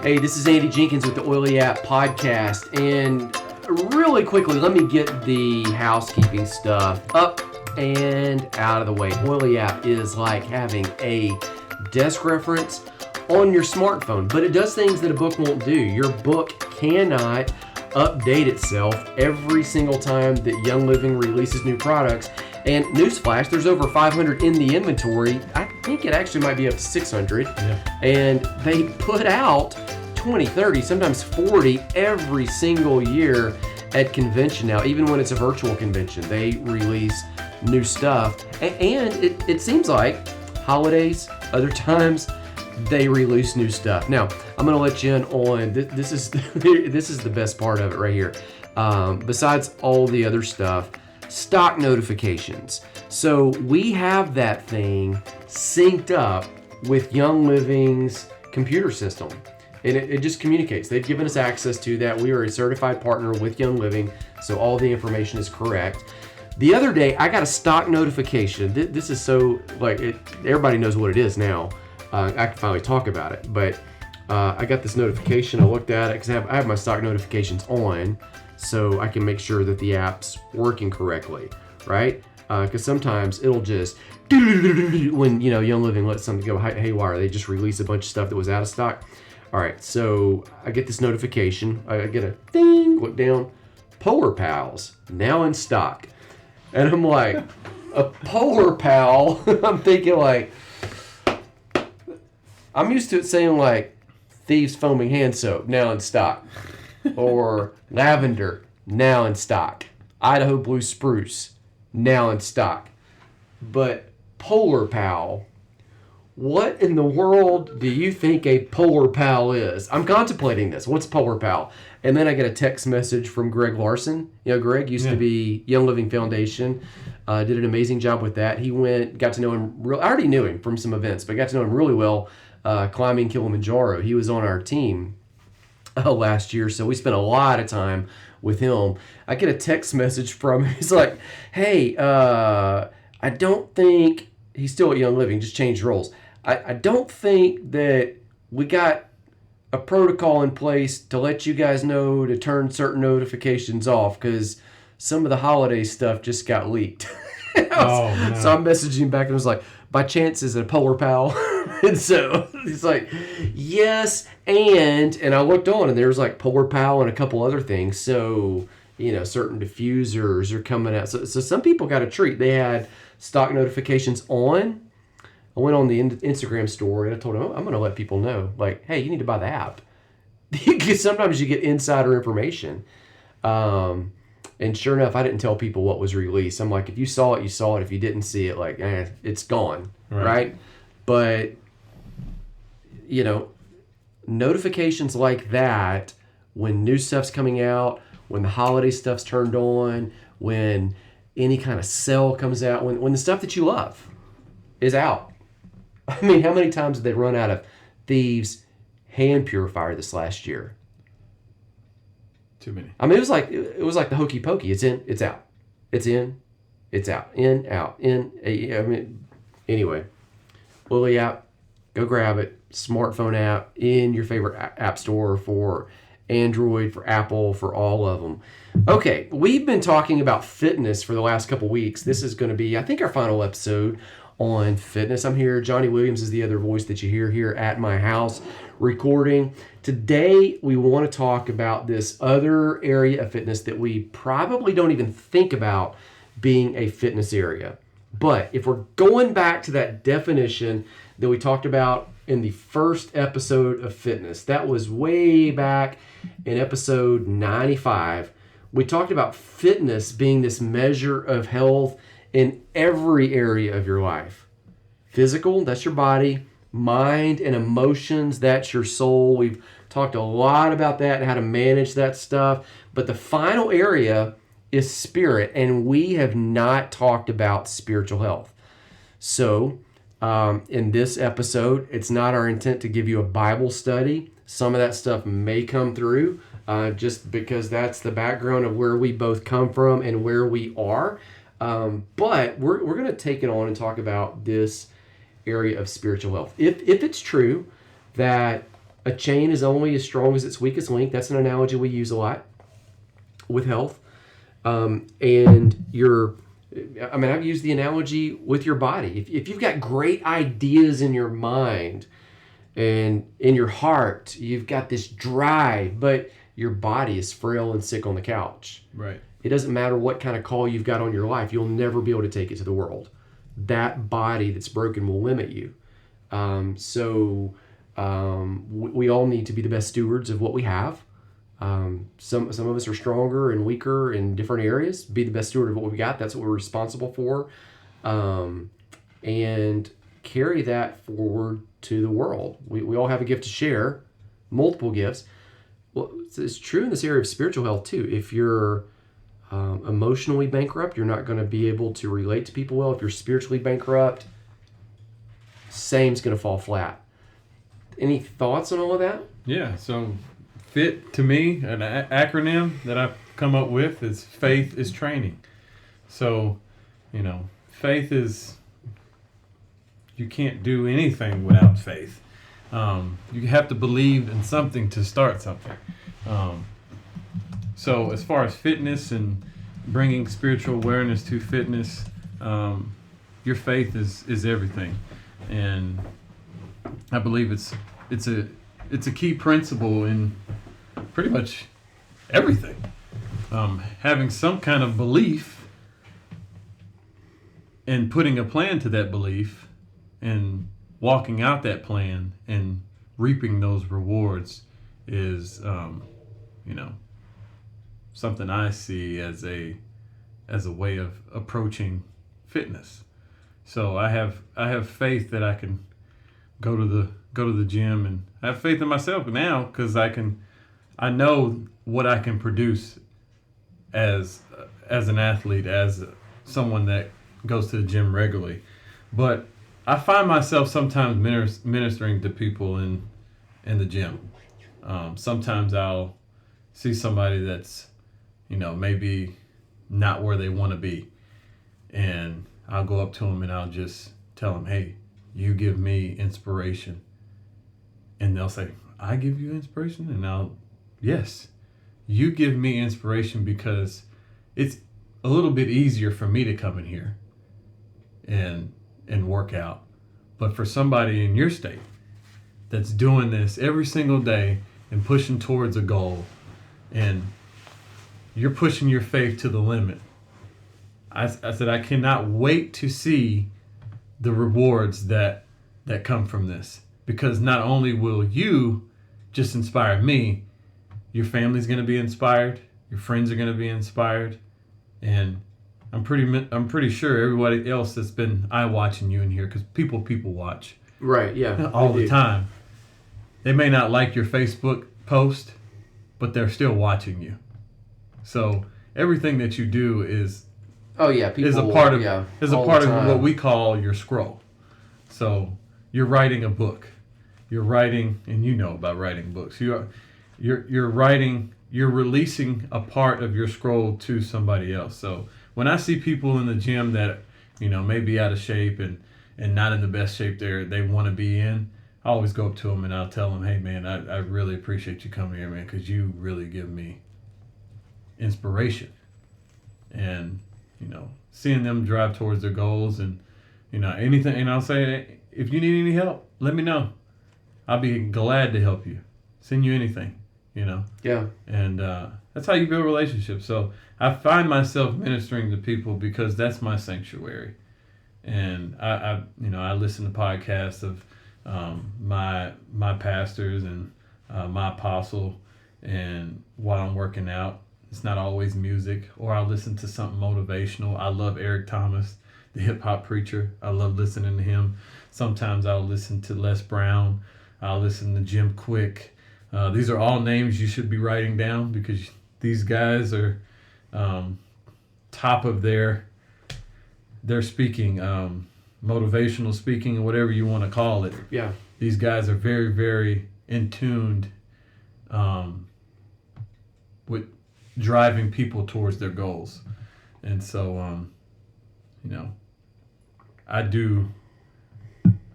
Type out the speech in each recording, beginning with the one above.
Hey, this is Andy Jenkins with the Oily App Podcast, and really quickly, let me get the housekeeping stuff up and out of the way. Oily App is like having a desk reference on your smartphone, but it does things that a book won't do. Your book cannot update itself every single time that Young Living releases new products. And newsflash, there's over 500 in the inventory. I think it actually might be up to 600. Yeah. And they put out 20, 30, sometimes 40 every single year at convention now. Even when it's a virtual convention, they release new stuff. And it seems like holidays, other times, they release new stuff. Now, I'm going to let you in on, this is the best part of it right here. Besides all the other stuff, stock notifications. So we have that thing synced up with Young Living's computer system. And it just communicates. They've given us access to that. We are a certified partner with Young Living, so all the information is correct. The other day, I got a stock notification. This is so, everybody knows what it is now. I can finally talk about it. But I got this notification. I looked at it because I have my stock notifications on, so I can make sure that the app's working correctly, right? Because sometimes it'll just, when Young Living lets something go haywire, they just release a bunch of stuff that was out of stock. All right, so I get this notification. I get a ding, look down, Polar Pals, now in stock. And I'm like, a Polar Pal? I'm thinking like, I'm used to it saying like, Thieves Foaming Hand Soap, now in stock. Or Lavender, now in stock. Idaho Blue Spruce, now in stock. But Polar Pal, what in the world do you think a Polar Pal is? I'm contemplating this. What's Polar Pal? And then I get a text message from Greg Larson. Greg used to be Young Living Foundation. Did an amazing job with that. He got to know him. I already knew him from some events, but got to know him really well climbing Kilimanjaro. He was on our team last year, so we spent a lot of time with him. I get a text message from him. He's like, hey, I don't think, he's still at Young Living, just changed roles. I don't think that we got a protocol in place to let you guys know to turn certain notifications off because some of the holiday stuff just got leaked. So I'm messaging back and I was like, by chance is it a Polar Pal? And so he's like, yes, and I looked on and there was like Polar Pal and a couple other things. So, certain diffusers are coming out. So some people got a treat. They had stock notifications on. I went on the Instagram store and I told them, I'm going to let people know, like, hey, you need to buy the app. Because sometimes you get insider information. And sure enough, I didn't tell people what was released. I'm like, if you saw it, you saw it. If you didn't see it, like, it's gone, right? But, notifications like that, when new stuff's coming out, when the holiday stuff's turned on, when any kind of sale comes out, when the stuff that you love is out. I mean, how many times did they run out of Thieves hand purifier this last year? Too many. I mean, it was like the hokey pokey. It's in, it's out. It's in, it's out. In, out, in. I mean, anyway, Lily app, go grab it. Smartphone app in your favorite app store for Android, for Apple, for all of them. Okay, we've been talking about fitness for the last couple weeks. This is going to be, I think, our final episode on fitness. I'm here. Johnny Williams is the other voice that you hear here at my house recording. Today, we want to talk about this other area of fitness that we probably don't even think about being a fitness area. But if we're going back to that definition that we talked about in the first episode of fitness, that was way back in episode 95, we talked about fitness being this measure of health in every area of your life. Physical, that's your body. Mind and emotions, that's your soul. We've talked a lot about that and how to manage that stuff. But the final area is spirit, and we have not talked about spiritual health. So, in this episode, it's not our intent to give you a Bible study. Some of that stuff may come through just because that's the background of where we both come from and where we are. But we're going to take it on and talk about this area of spiritual health. If it's true that A chain is only as strong as its weakest link. That's an analogy we use a lot with health. And I've used the analogy with your body. If you've got great ideas in your mind and in your heart, you've got this drive, but your body is frail and sick on the couch. Right. It doesn't matter what kind of call you've got on your life. You'll never be able to take it to the world. That body that's broken will limit you. We all need to be the best stewards of what we have. Some of us are stronger and weaker in different areas. Be the best steward of what we got. That's what we're responsible for. And carry that forward to the world. We all have a gift to share, multiple gifts. Well, it's true in this area of spiritual health too. If you're emotionally bankrupt, you're not going to be able to relate to people well. If you're spiritually bankrupt, same's going to fall flat. Any thoughts on all of that? Yeah, so FIT to me, an acronym that I've come up with is faith is training. So, faith is, you can't do anything without faith. You have to believe in something to start something. So as far as fitness and bringing spiritual awareness to fitness, your faith is everything. And I believe it's a key principle in pretty much everything. Having some kind of belief and putting a plan to that belief and walking out that plan and reaping those rewards is, something I see as a way of approaching fitness. So I have faith that I can go to the gym, and I have faith in myself now because I know what I can produce as an athlete, as someone that goes to the gym regularly. But I find myself sometimes ministering to people in the gym. Sometimes I'll see somebody that's, maybe not where they want to be, and I'll go up to them and I'll just tell them, hey, you give me inspiration. And they'll say, I give you inspiration? And yes, you give me inspiration because it's a little bit easier for me to come in here and work out. But for somebody in your state that's doing this every single day and pushing towards a goal, and you're pushing your faith to the limit, I said, I cannot wait to see the rewards that come from this. Because not only will you just inspire me, your family's going to be inspired, your friends are going to be inspired, and I'm pretty sure everybody else that's been watching you in here, because people watch. Right, yeah. All the time. They may not like your Facebook post, but they're still watching you. So everything that you do is a part of what we call your scroll. So you're writing a book. You're writing, and you know about writing books. You're writing. You're releasing a part of your scroll to somebody else. So when I see people in the gym that may be out of shape and not in the best shape they want to be in, I always go up to them and I'll tell them, hey man, I really appreciate you coming here, man, because you really give me inspiration. And seeing them drive towards their goals and anything, and I'll say, hey, if you need any help, let me know. I'll be glad to help you. Send you anything, Yeah. And that's how you build relationships. So I find myself ministering to people because that's my sanctuary. And I listen to podcasts of my pastors and my apostle, and while I'm working out, it's not always music, or I'll listen to something motivational. I love Eric Thomas, the hip hop preacher. I love listening to him. Sometimes I'll listen to Les Brown. I'll listen to Jim Quick. These are all names you should be writing down, because these guys are top of their speaking, motivational speaking, or whatever you want to call it. Yeah. These guys are very, very in tuned with driving people towards their goals. And so, I do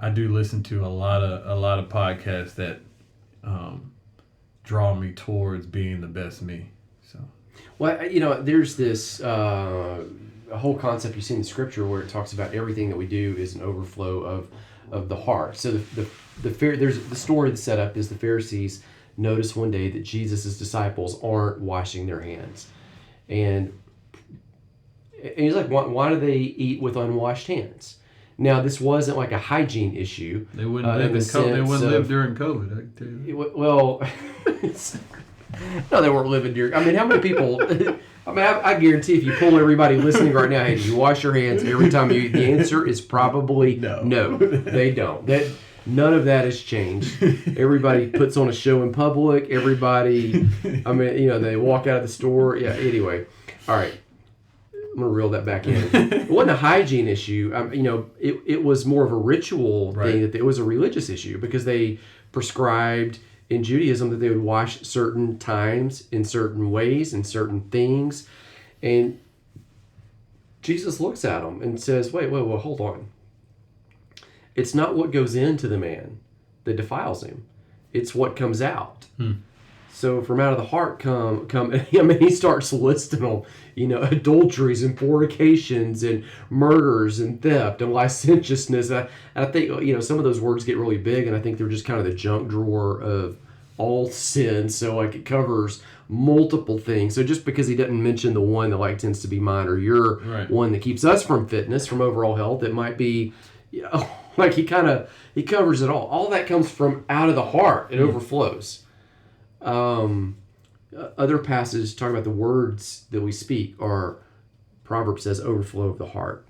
listen to a lot of podcasts that draw me towards being the best me. So, Well, there's this a whole concept you see in the scripture where it talks about everything that we do is an overflow of the heart. So there's the story that's set up is the Pharisees noticed one day that Jesus' disciples aren't washing their hands, and he's like, why do they eat with unwashed hands? Now, this wasn't like a hygiene issue. they wouldn't live during COVID, I can tell you. Well, no, they weren't living during. I mean, how many people? I guarantee if you pull everybody listening right now, hey, do you wash your hands every time you eat? The answer is probably no. They don't. None of that has changed. Everybody puts on a show in public. Everybody, they walk out of the store. Yeah. Anyway, all right. I'm gonna reel that back in. It wasn't a hygiene issue. It was more of a ritual thing. That it was a religious issue because they prescribed in Judaism that they would wash certain times in certain ways and certain things, and Jesus looks at them and says, "Wait, hold on. It's not what goes into the man that defiles him; it's what comes out." So from out of the heart come. He starts listing them, adulteries and fornications and murders and theft and licentiousness. And I think some of those words get really big, and I think they're just kind of the junk drawer of all sin. So like it covers multiple things. So just because he doesn't mention the one that tends to be mine or your one that keeps us from fitness, from overall health, it might be, he covers it all. All that comes from out of the heart. It overflows. Other passages talk about the words that we speak are Proverbs says overflow of the heart.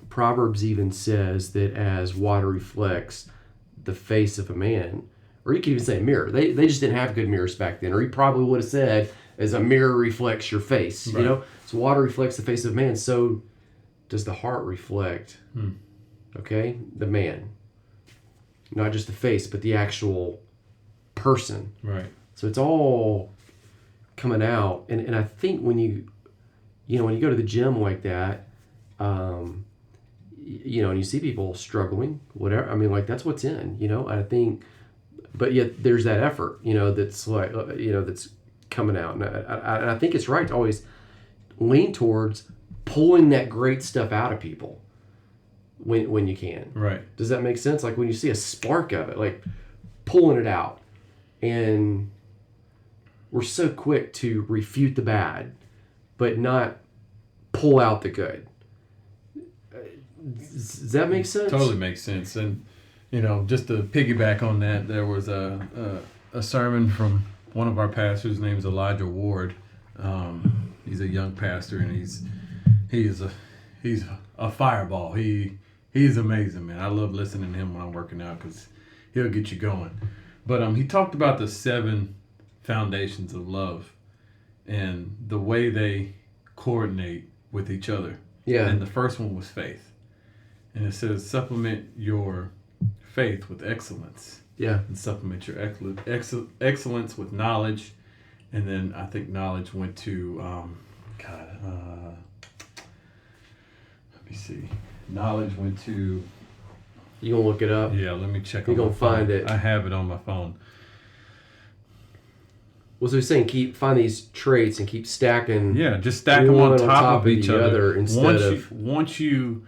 Proverbs even says that as water reflects the face of a man, or you could even say a mirror. They just didn't have good mirrors back then, or he probably would have said as a mirror reflects your face. So water reflects the face of man. So does the heart reflect the man, not just the face but the actual person. So it's all coming out, and I think when you go to the gym like that, and you see people struggling, whatever, that's what's in, I think, but yet there's that effort, that's that's coming out, and I think it's right to always lean towards pulling that great stuff out of people when you can. Does that make sense? Like when you see a spark of it, like pulling it out. And we're so quick to refute the bad, but not pull out the good. Does that make sense? Totally makes sense. And, just to piggyback on that, there was a sermon from one of our pastors. His name is Elijah Ward. He's a young pastor, and he's a fireball. He's amazing, man. I love listening to him when I'm working out because he'll get you going. But he talked about the 7 foundations of love and the way they coordinate with each other. Yeah. And the first one was faith. And it says, supplement your faith with excellence. Yeah. And supplement your excellence with knowledge. And then I think knowledge went to, let me see. Knowledge went to... You gonna look it up? Yeah, let me check. You gonna find it? I have it on my phone. Well, so he's saying find these traits and keep stacking. Yeah, just stack them on top of each other. Once you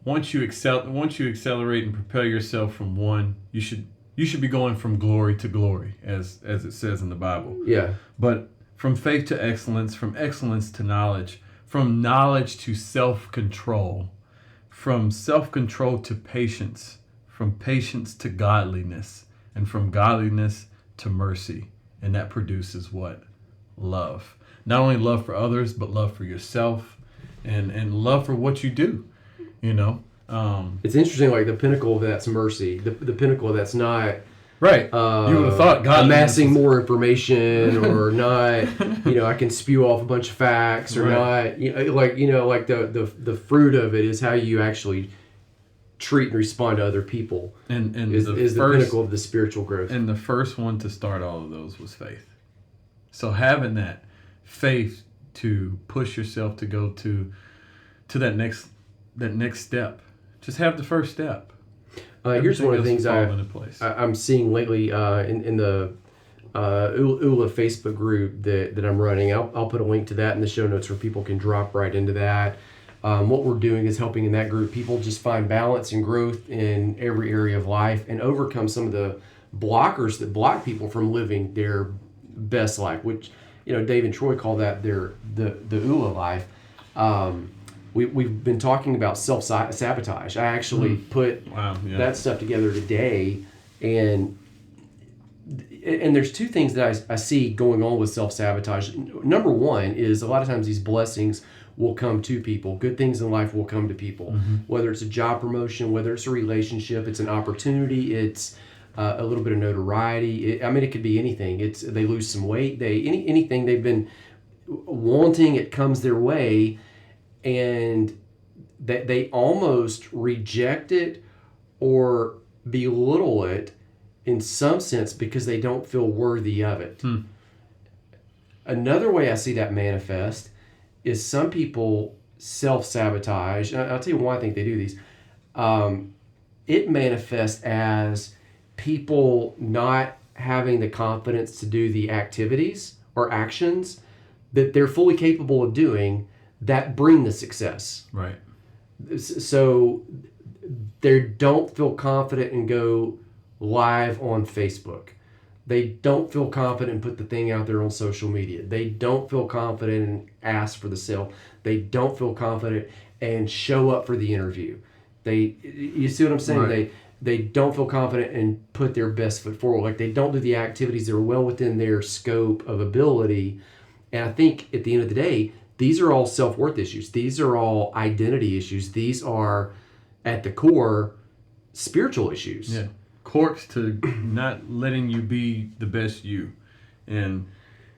accelerate and propel yourself from one, you should be going from glory to glory, as it says in the Bible. Yeah. But from faith to excellence, from excellence to knowledge, from knowledge to self-control. From self-control to patience, from patience to godliness, and from godliness to mercy. And that produces what? Love. Not only love for others, but love for yourself and love for what you do, It's interesting, like the pinnacle of that's mercy. The pinnacle of that's not... Right. You would have thought God amassing more information, or not, I can spew off a bunch of facts, or not, like the fruit of it is how you actually treat and respond to other people. And is the pinnacle of the spiritual growth. And the first one to start all of those was faith. So having that faith to push yourself to go to that next step. Just have the first step. Here's one of the things into place. I'm seeing lately in the ULA Facebook group that I'm running. I'll put a link to that in the show notes where people can drop right into that. What we're doing is helping in that group people just find balance and growth in every area of life and overcome some of the blockers that block people from living their best life, which, Dave and Troy call that the ULA life. We've been talking about self-sabotage. I actually put that stuff together today, and there's two things that I see going on with self-sabotage. Number one is a lot of times these blessings will come to people. Good things in life will come to people, whether it's a job promotion, whether it's a relationship, it's an opportunity, it's a little bit of notoriety. It could be anything. They lose some weight. Anything they've been wanting, it comes their way, and that they almost reject it or belittle it in some sense because they don't feel worthy of it. Another way I see that manifest is some people self-sabotage. I'll tell you why I think they do these. It manifests as people not having the confidence to do the activities or actions that they're fully capable of doing that bring the success. Right. So they don't feel confident and go live on Facebook. They don't feel confident and put the thing out there on social media. They don't feel confident and ask for the sale. They don't feel confident and show up for the interview. You see what I'm saying? Right. They don't feel confident and put their best foot forward. Like, they don't do the activities that are well within their scope of ability. And I think at the end of the day, these are all self-worth issues. These are all identity issues. These are, at the core, spiritual issues. Yeah. Corks to not letting you be the best you. And,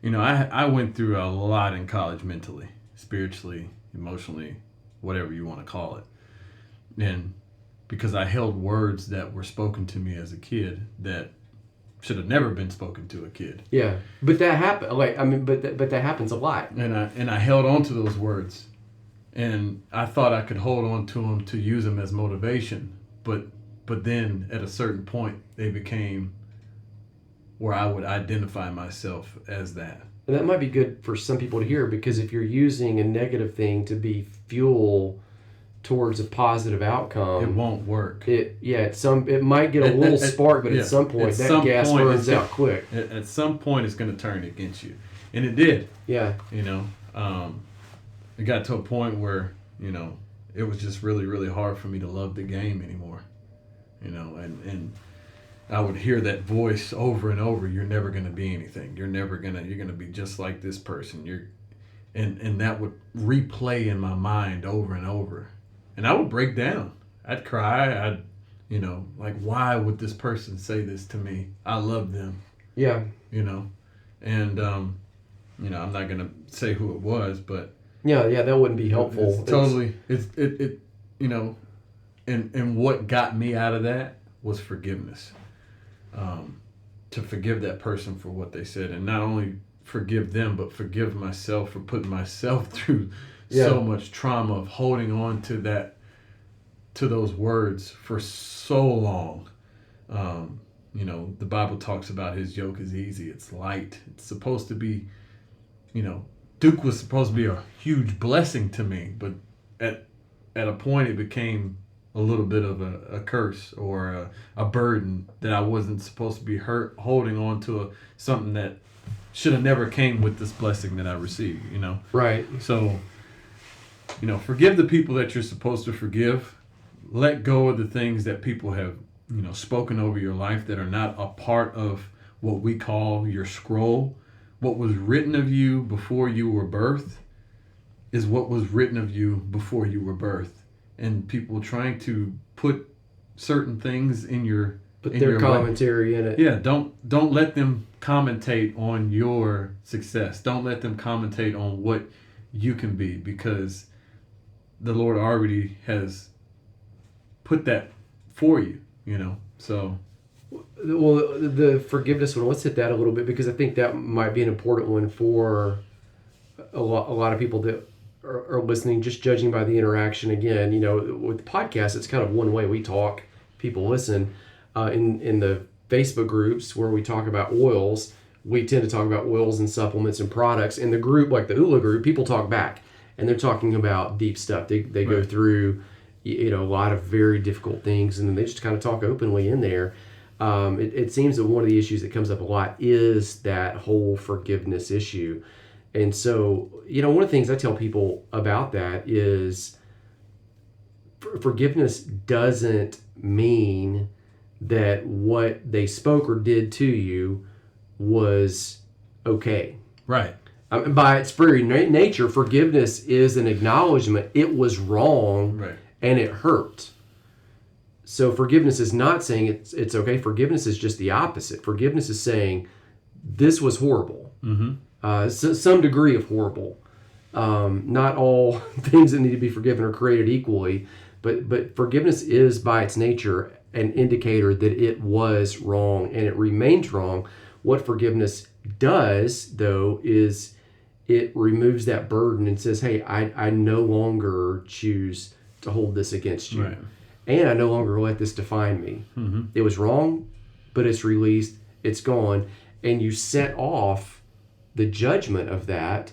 I went through a lot in college mentally, spiritually, emotionally, whatever you want to call it. And because I held words that were spoken to me as a kid that should have never been spoken to a kid. Yeah, but that happened. But that happens a lot. And I held on to those words, and I thought I could hold on to them to use them as motivation. But then at a certain point, they became where I would identify myself as that. And that might be good for some people to hear, because if you're using a negative thing to be fuel towards a positive outcome, it won't work. It might get a little spark, but at some point that gas burns out quick. At some point, it's going to turn against you, and it did. Yeah. It got to a point where it was just really, really hard for me to love the game anymore. And I would hear that voice over and over. You're never going to be anything. You're going to be just like this person. And that would replay in my mind over and over. And I would break down. I'd cry. Like, why would this person say this to me? I love them. Yeah. And, I'm not going to say who it was, but. Yeah, that wouldn't be helpful. And what got me out of that was forgiveness. To forgive that person for what they said, and not only forgive them, but forgive myself for putting myself through so much trauma of holding on to those words for so long. The Bible talks about his yoke is easy, it's light. It's supposed to be, Duke was supposed to be a huge blessing to me, but at a point it became a little bit of a curse or a burden that I wasn't supposed to be holding on to something that should have never came with this blessing that I received, Right. So, forgive the people that you're supposed to forgive. Let go of the things that people have, spoken over your life that are not a part of what we call your scroll. What was written of you before you were birthed is what was written of you before you were birthed. And people trying to put certain things in your their commentary in it. Yeah, don't let them commentate on your success. Don't let them commentate on what you can be, because the Lord already has put that for you, So well, the forgiveness one, let's hit that a little bit, because I think that might be an important one for a lot of people that are listening, just judging by the interaction. Again, with podcasts, it's kind of one way we talk. people listen, in the Facebook groups where we talk about oils, we tend to talk about oils and supplements and products. In the group, like the ULA group, people talk back, and they're talking about deep stuff. They go through, a lot of very difficult things, and then they just kind of talk openly in there. It seems that one of the issues that comes up a lot is that whole forgiveness issue. And so, one of the things I tell people about that is forgiveness doesn't mean that what they spoke or did to you was okay. Right. By its very nature, forgiveness is an acknowledgement it was wrong, right, and it hurt. So forgiveness is not saying it's okay. Forgiveness is just the opposite. Forgiveness is saying this was horrible. Mm-hmm. Some degree of horrible. Not all things that need to be forgiven are created equally, but forgiveness is by its nature an indicator that it was wrong and it remains wrong. What forgiveness does, though, is it removes that burden and says, hey, I no longer choose to hold this against you. Right. And I no longer let this define me. Mm-hmm. It was wrong, but it's released, it's gone. And you set off the judgment of that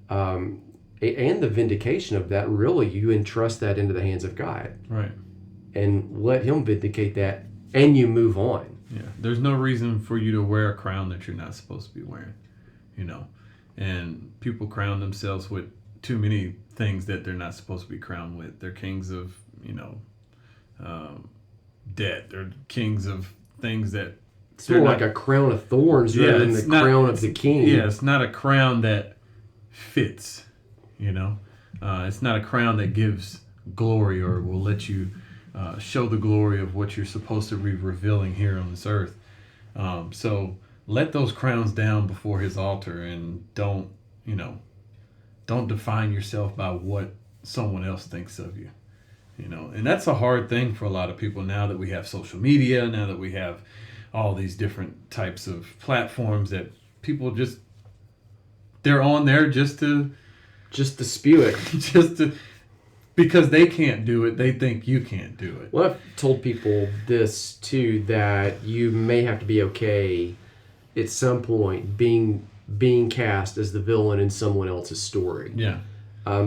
and the vindication of that. Really, you entrust that into the hands of God. Right. And let him vindicate that, and you move on. Yeah. There's no reason for you to wear a crown that you're not supposed to be wearing, And people crown themselves with too many things that they're not supposed to be crowned with. They're kings of, debt. They're kings of things that it's more like a crown of thorns rather than the crown of the king. Yeah, it's not a crown that fits, It's not a crown that gives glory or will let you show the glory of what you're supposed to be revealing here on this earth. So let those crowns down before his altar and don't define yourself by what someone else thinks of you. And that's a hard thing for a lot of people now that we have social media, now that we have all these different types of platforms that people they're on there just to spew it. Because they can't do it, they think you can't do it. Well, I've told people this too, that you may have to be okay at some point being cast as the villain in someone else's story. Yeah.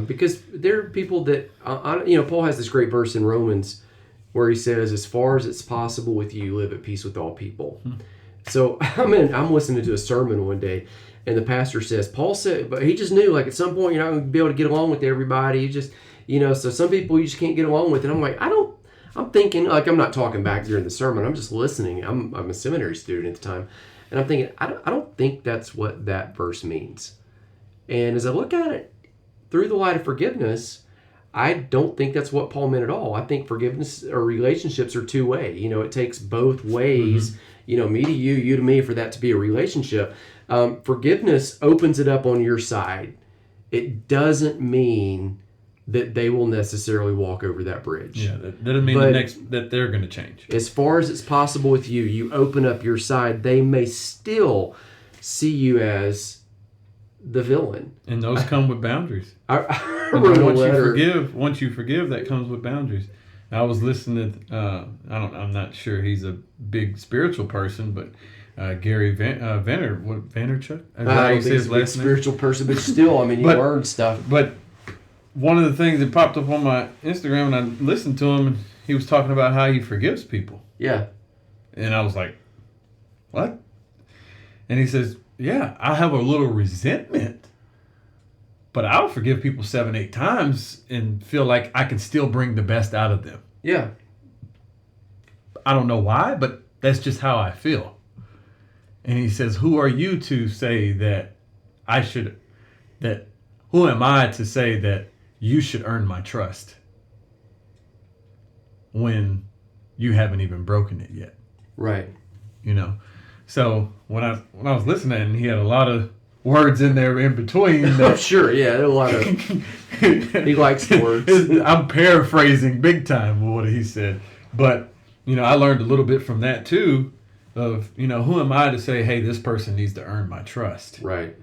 Because there are people that, Paul has this great verse in Romans where he says, as far as it's possible with you, live at peace with all people. So I'm listening to a sermon one day, and the pastor says, Paul said, but he just knew, like, at some point you're not going to be able to get along with everybody. You just, so some people you just can't get along with. And I'm like, I'm thinking, like, I'm not talking back during the sermon. I'm just listening. I'm a seminary student at the time. And I'm thinking, I don't think that's what that verse means. And as I look at it through the light of forgiveness, I don't think that's what Paul meant at all. I think forgiveness or relationships are two-way. It takes both ways, me to you, you to me, for that to be a relationship. Forgiveness opens it up on your side. It doesn't mean that they will necessarily walk over that bridge. Yeah, that doesn't mean that they're going to change. As far as it's possible with you, you open up your side. They may still see you as the villain. And those come with boundaries. I wrote a letter. Once you forgive, that comes with boundaries. I was listening to, I'm not sure he's a big spiritual person, but Gary Vaynerchuk? I don't think he's a big spiritual person, but still, you learn stuff. But one of the things that popped up on my Instagram, and I listened to him, and he was talking about how he forgives people. Yeah. And I was like, what? And he says, yeah, I have a little resentment, but I'll forgive people 7-8 times and feel like I can still bring the best out of them. Yeah. I don't know why, but that's just how I feel. And he says, who are you to say that who am I to say that you should earn my trust when you haven't even broken it yet? Right. So when I was listening, he had a lot of words in there in between. Oh, sure, yeah, there are a lot of. He likes words. I'm paraphrasing big time what he said, but I learned a little bit from that too. Of who am I to say, hey, this person needs to earn my trust? Right.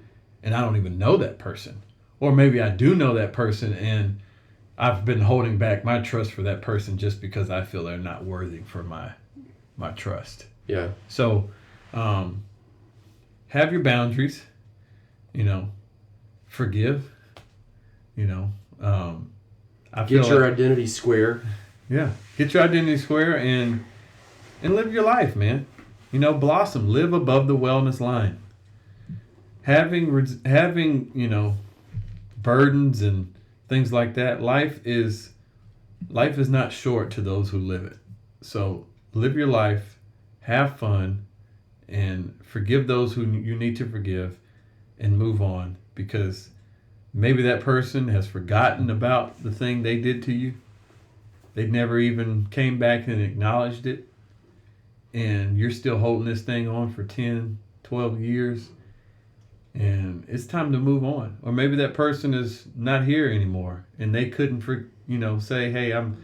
And I don't even know that person, or maybe I do know that person, and I've been holding back my trust for that person just because I feel they're not worthy for my trust. Yeah. So, have your boundaries. Forgive. I feel Get your identity square. Yeah, get your identity square and live your life, man. Blossom, live above the wellness line. Having burdens and things like that. Life is not short to those who live it. So live your life, have fun, and forgive those who you need to forgive, and move on, because maybe that person has forgotten about the thing they did to you. They never even came back and acknowledged it. And you're still holding this thing on for 10, 12 years. And it's time to move on. Or maybe that person is not here anymore and they couldn't say, hey, I'm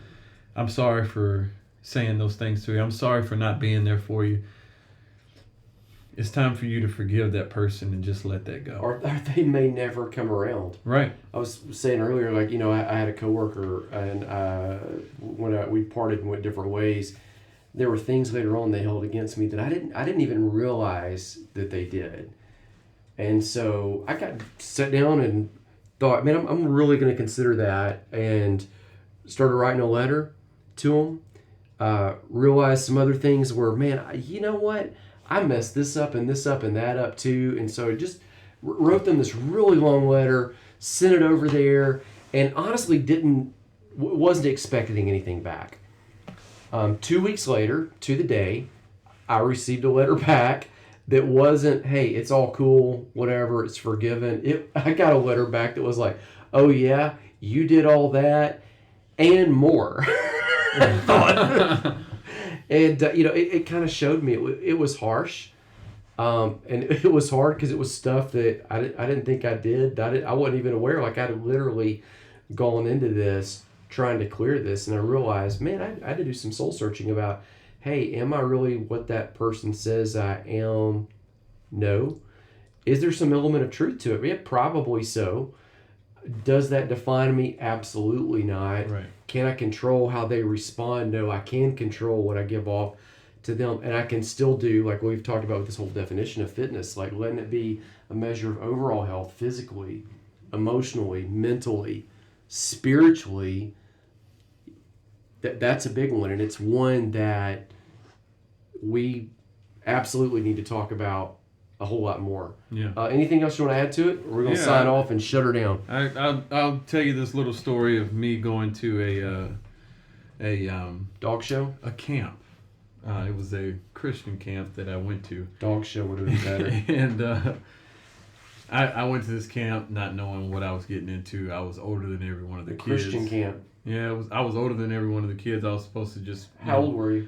sorry for saying those things to you. I'm sorry for not being there for you. It's time for you to forgive that person and just let that go. Or they may never come around. Right. I was saying earlier, I had a coworker, and when we parted and went different ways, there were things later on they held against me that I didn't even realize that they did. And so I got sat down and thought, man, I'm really going to consider that, and started writing a letter to them. Realized some other things where, man, you know what? I messed this up and that up too. And so I just wrote them this really long letter, sent it over there, and honestly wasn't expecting anything back. 2 weeks later, to the day, I received a letter back that wasn't, hey, it's all cool, whatever, it's forgiven. I got a letter back that was like, oh yeah, you did all that and more. I thought. And, it kind of showed me it was harsh. And it was hard because it was stuff that I didn't think I did. I wasn't even aware. Like, I'd literally gone into this trying to clear this. And I realized, man, I had to do some soul searching about, hey, am I really what that person says I am? No. Is there some element of truth to it? Yeah, probably so. Does that define me? Absolutely not. Right. Can I control how they respond? No, I can control what I give off to them. And I can still do, like we've talked about with this whole definition of fitness, like letting it be a measure of overall health, physically, emotionally, mentally, spiritually. That's a big one. And it's one that we absolutely need to talk about a whole lot more. Yeah. Anything else you want to add to it? Or we're going to sign off and shut her down. I'll tell you this little story of me going to a dog show? A camp. It was a Christian camp that I went to. Dog show would have been better. And I went to this camp not knowing what I was getting into. I was older than every one of the kids. Christian camp. Yeah, I was older than every one of the kids. I was supposed to just... How old were you?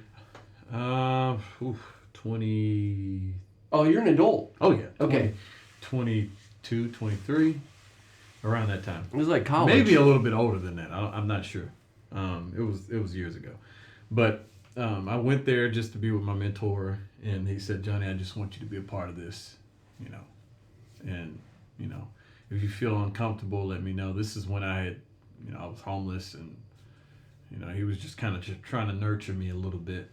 20... Oh, you're an adult. Oh, yeah. Okay. 22, 23, around that time. It was like college. Maybe a little bit older than that. I'm not sure. It was years ago. But I went there just to be with my mentor, and he said, Johnny, I just want you to be a part of this, And, if you feel uncomfortable, let me know. This is when I had, I was homeless, and, he was just kind of just trying to nurture me a little bit.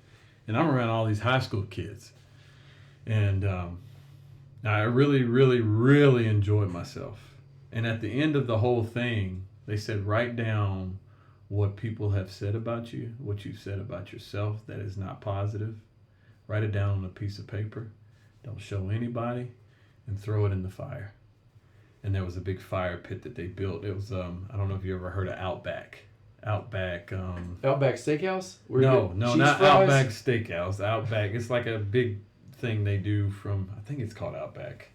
And I'm around all these high school kids. And I really, really, really enjoyed myself. And at the end of the whole thing, they said, write down what people have said about you, what you've said about yourself that is not positive. Write it down on a piece of paper. Don't show anybody, and throw it in the fire. And there was a big fire pit that they built. It was, I don't know if you ever heard of Outback. Outback Steakhouse? No, not fries? Outback Steakhouse. Outback. It's like a big thing they do from, I think it's called Outback.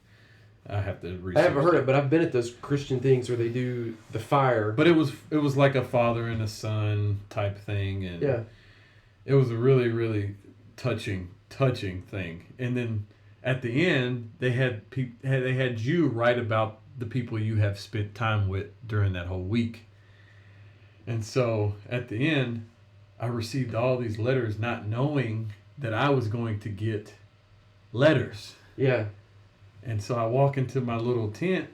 I have to research. I haven't heard it, but I've been at those Christian things where they do the fire. But it was like a father and a son type thing, and yeah, it was a really, really touching thing. And then at the end, they had you write about the people you have spent time with during that whole week. And so at the end, I received all these letters, not knowing that I was going to get letters. Yeah. And so I walk into my little tent,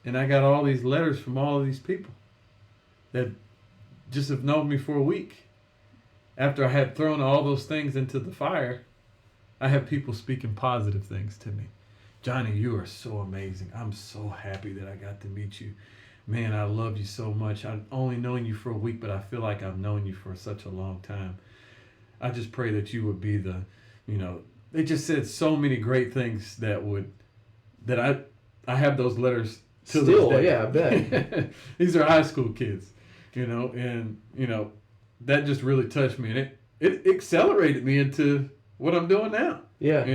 and I got all these letters from all of these people that just have known me for a week, after I had thrown all those things into the fire, I have people speaking positive things to me. Johnny, you are so amazing. I'm so happy that I got to meet you. Man, I love you so much. I've only known you for a week, but I feel like I've known you for such a long time. I just pray that you would be the, they just said so many great things that I have those letters to Still, this day. yeah, I bet. These are high school kids, and that just really touched me, and it accelerated me into what I'm doing now. Yeah.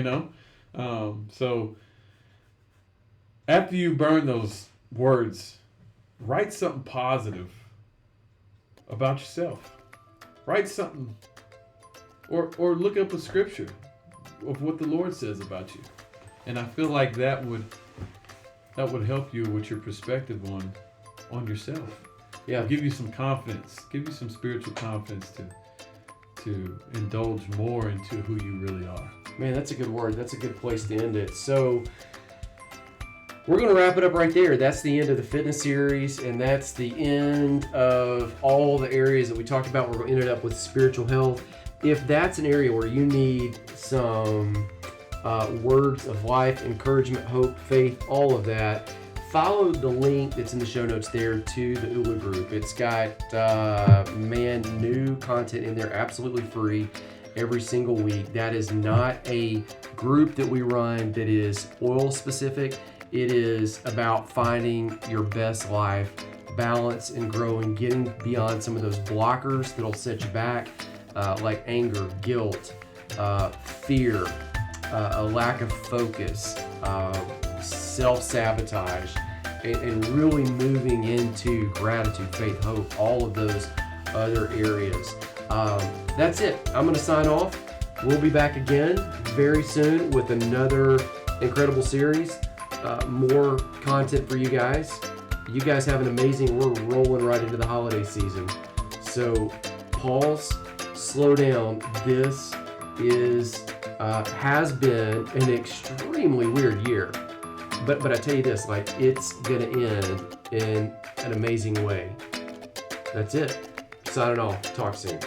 So after you burn those words, write something positive about yourself. Write something, or look up a scripture of what the Lord says about you, and I feel like that would help you with your perspective on yourself. Yeah. Give you some confidence. Give you some spiritual confidence to indulge more into who you really are. Man, that's a good word. That's a good place to end it. So we're going to wrap it up right there. That's the end of the fitness series, and that's the end of all the areas that we talked about. We're going to end it up with spiritual health. If that's an area where you need some words of life, encouragement, hope, faith, all of that, follow the link that's in the show notes there to the ULA group. It's got new content in there, absolutely free, every single week. That is not a group that we run that is oil specific. It is about finding your best life, balance and growing, getting beyond some of those blockers that'll set you back, like anger, guilt, fear, a lack of focus, self-sabotage, and really moving into gratitude, faith, hope, all of those other areas. That's it. I'm going to sign off. We'll be back again very soon with another incredible series. More content for you guys. You guys have an amazing, we're rolling right into the holiday season. So pause, slow down. This has been an extremely weird year. But I tell you this, it's going to end in an amazing way. That's it. Signing off. Talk soon.